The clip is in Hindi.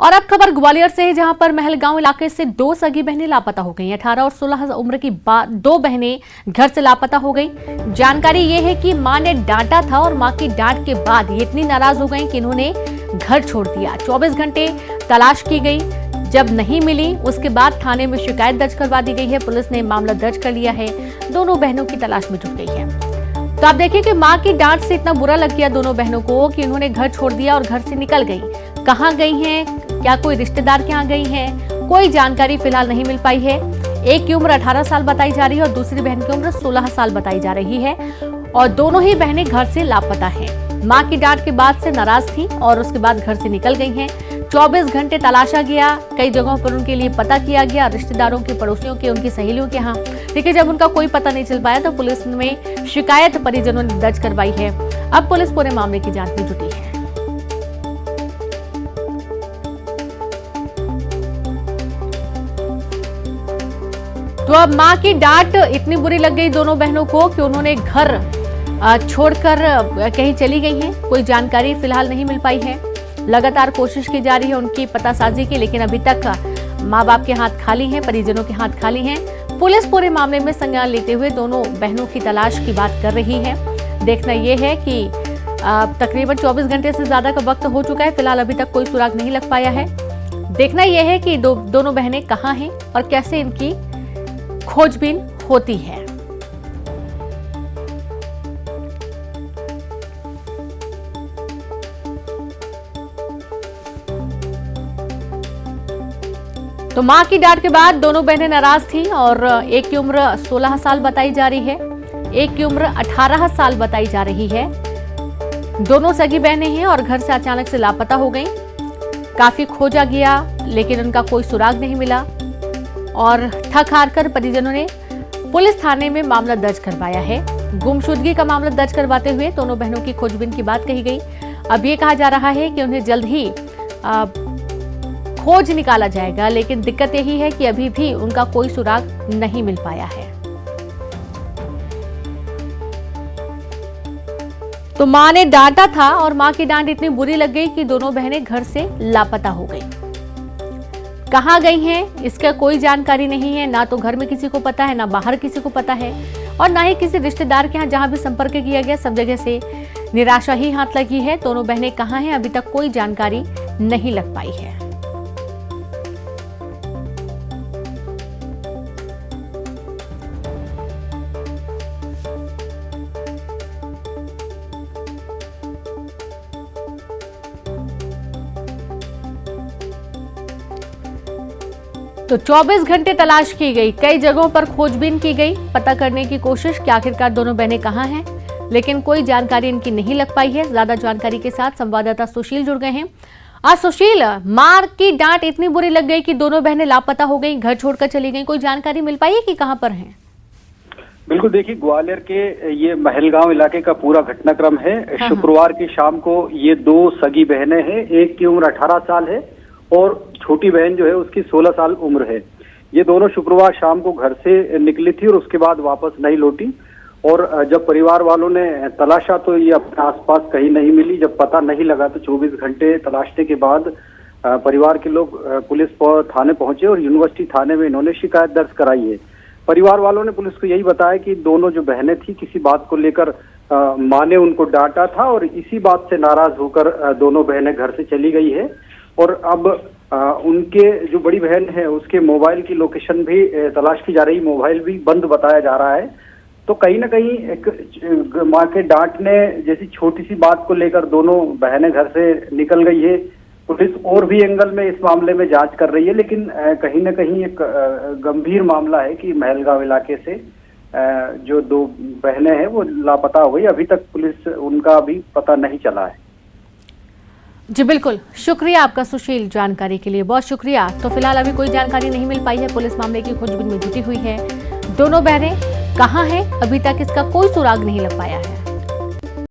और अब खबर ग्वालियर से है, जहां पर महलगांव इलाके से दो सगी बहनें लापता हो गई। 18 और 16 उम्र की दो बहनें घर से लापता हो गई। जानकारी ये है कि मां ने डांटा था और मां की डांट के बाद ये इतनी नाराज हो गई कि इन्होंने घर छोड़ दिया। 24 घंटे तलाश की गई, जब नहीं मिली उसके बाद थाने में शिकायत दर्ज करवा दी गई है। पुलिस ने मामला दर्ज कर लिया है, दोनों बहनों की तलाश में जुट गई है। तो आप देखिए कि मां की डांट से इतना बुरा लग गया दोनों बहनों को कि उन्होंने घर छोड़ दिया और घर से निकल गई। कहां गई हैं, क्या कोई रिश्तेदार के यहाँ गई हैं, कोई जानकारी फिलहाल नहीं मिल पाई है। एक की उम्र 18 साल बताई जा रही है और दूसरी बहन की उम्र 16 साल बताई जा रही है और दोनों ही बहनें घर से लापता हैं। मां की डांट के बाद से नाराज थी और उसके बाद घर से निकल गई हैं। 24 घंटे तलाशा गया, कई जगहों पर उनके लिए पता किया गया, रिश्तेदारों के, पड़ोसियों के, उनकी सहेलियों के यहाँ। देखिए, जब उनका कोई पता नहीं चल पाया तो पुलिस में शिकायत परिजनों ने दर्ज करवाई है। अब पुलिस पूरे मामले की जांच में जुटी है। तो अब मां की डांट इतनी बुरी लग गई दोनों बहनों को कि उन्होंने घर छोड़कर कहीं चली गई हैं। कोई जानकारी फिलहाल नहीं मिल पाई है। लगातार कोशिश की जा रही है उनकी पतासाजी की, लेकिन अभी तक मां बाप के हाथ खाली हैं, परिजनों के हाथ खाली हैं। पुलिस पूरे मामले में संज्ञान लेते हुए दोनों बहनों की तलाश की बात कर रही है। देखना यह है कि तकरीबन 24 घंटे से ज्यादा का वक्त हो चुका है, फिलहाल अभी तक कोई सुराग नहीं लग पाया है। देखना यह है कि दोनों बहनें कहाँ हैं और कैसे इनकी खोजबीन होती है। तो मां की डांट के बाद दोनों बहनें नाराज थीं और एक की उम्र 16 साल बताई जा रही है, एक की उम्र 18 साल बताई जा रही है। दोनों सगी बहनें हैं और घर से अचानक से लापता हो गईं। काफी खोजा गया लेकिन उनका कोई सुराग नहीं मिला और थक हार कर परिजनों ने पुलिस थाने में मामला दर्ज करवाया है। गुमशुदगी का मामला दर्ज करवाते हुए दोनों बहनों की खोजबीन की बात कही गई। अब ये कहा जा रहा है कि उन्हें जल्द ही खोज निकाला जाएगा, लेकिन दिक्कत यही है कि अभी भी उनका कोई सुराग नहीं मिल पाया है। तो मां ने डांटा था और मां की डांट इतनी बुरी लग गई कि दोनों बहनें घर से लापता हो गई। कहां गई हैं इसका कोई जानकारी नहीं है, ना तो घर में किसी को पता है, ना बाहर किसी को पता है और ना ही किसी रिश्तेदार के यहाँ। जहां भी संपर्क किया गया सब जगह से निराशा ही हाथ लगी है। दोनों बहनें कहां हैं अभी तक कोई जानकारी नहीं लग पाई है। तो 24 घंटे तलाश की गई, कई जगहों पर खोजबीन की गई, पता करने की कोशिश कि आखिरकार दोनों बहनें कहां हैं, लेकिन कोई जानकारी इनकी नहीं लग पाई है। ज्यादा जानकारी के साथ संवाददाता सुशील जुड़ गए हैं। आज सुशील, मां की डांट इतनी बुरी लग गई कि दोनों बहनें लापता हो गई, घर छोड़कर चली गई, कोई जानकारी मिल पाई है कि कहां पर हैं? बिल्कुल, देखिए, ग्वालियर के ये महलगांव इलाके का पूरा घटनाक्रम है। शुक्रवार की शाम को ये दो सगी बहनें हैं, एक की उम्र 18 साल है और छोटी बहन जो है उसकी 16 साल उम्र है। ये दोनों शुक्रवार शाम को घर से निकली थी और उसके बाद वापस नहीं लौटी और जब परिवार वालों ने तलाशा तो ये अपने आसपास कहीं नहीं मिली। जब पता नहीं लगा तो 24 घंटे तलाशने के बाद परिवार के लोग पुलिस थाने पहुंचे और यूनिवर्सिटी थाने में इन्होंने शिकायत दर्ज कराई है। परिवार वालों ने पुलिस को यही बताया कि दोनों जो बहनें थी किसी बात को लेकर मां ने उनको डांटा था और इसी बात से नाराज होकर दोनों बहनें घर से चली गई है। और अब उनके जो बड़ी बहन है उसके मोबाइल की लोकेशन भी तलाश की जा रही, मोबाइल भी बंद बताया जा रहा है। तो कहीं ना कहीं एक मां के डांटने जैसी छोटी सी बात को लेकर दोनों बहनें घर से निकल गई है। पुलिस और भी एंगल में इस मामले में जांच कर रही है, लेकिन कहीं ना कहीं एक गंभीर मामला है कि महलगांव इलाके से जो दो बहनें हैं वो लापता हो गई। अभी तक पुलिस उनका भी पता नहीं चला है। जी बिल्कुल, शुक्रिया आपका सुशील जानकारी के लिए, बहुत शुक्रिया। तो फिलहाल अभी कोई जानकारी नहीं मिल पाई है, पुलिस मामले की खोजबीन में जुटी हुई है। दोनों बहनें कहां हैं अभी तक इसका कोई सुराग नहीं लग पाया है।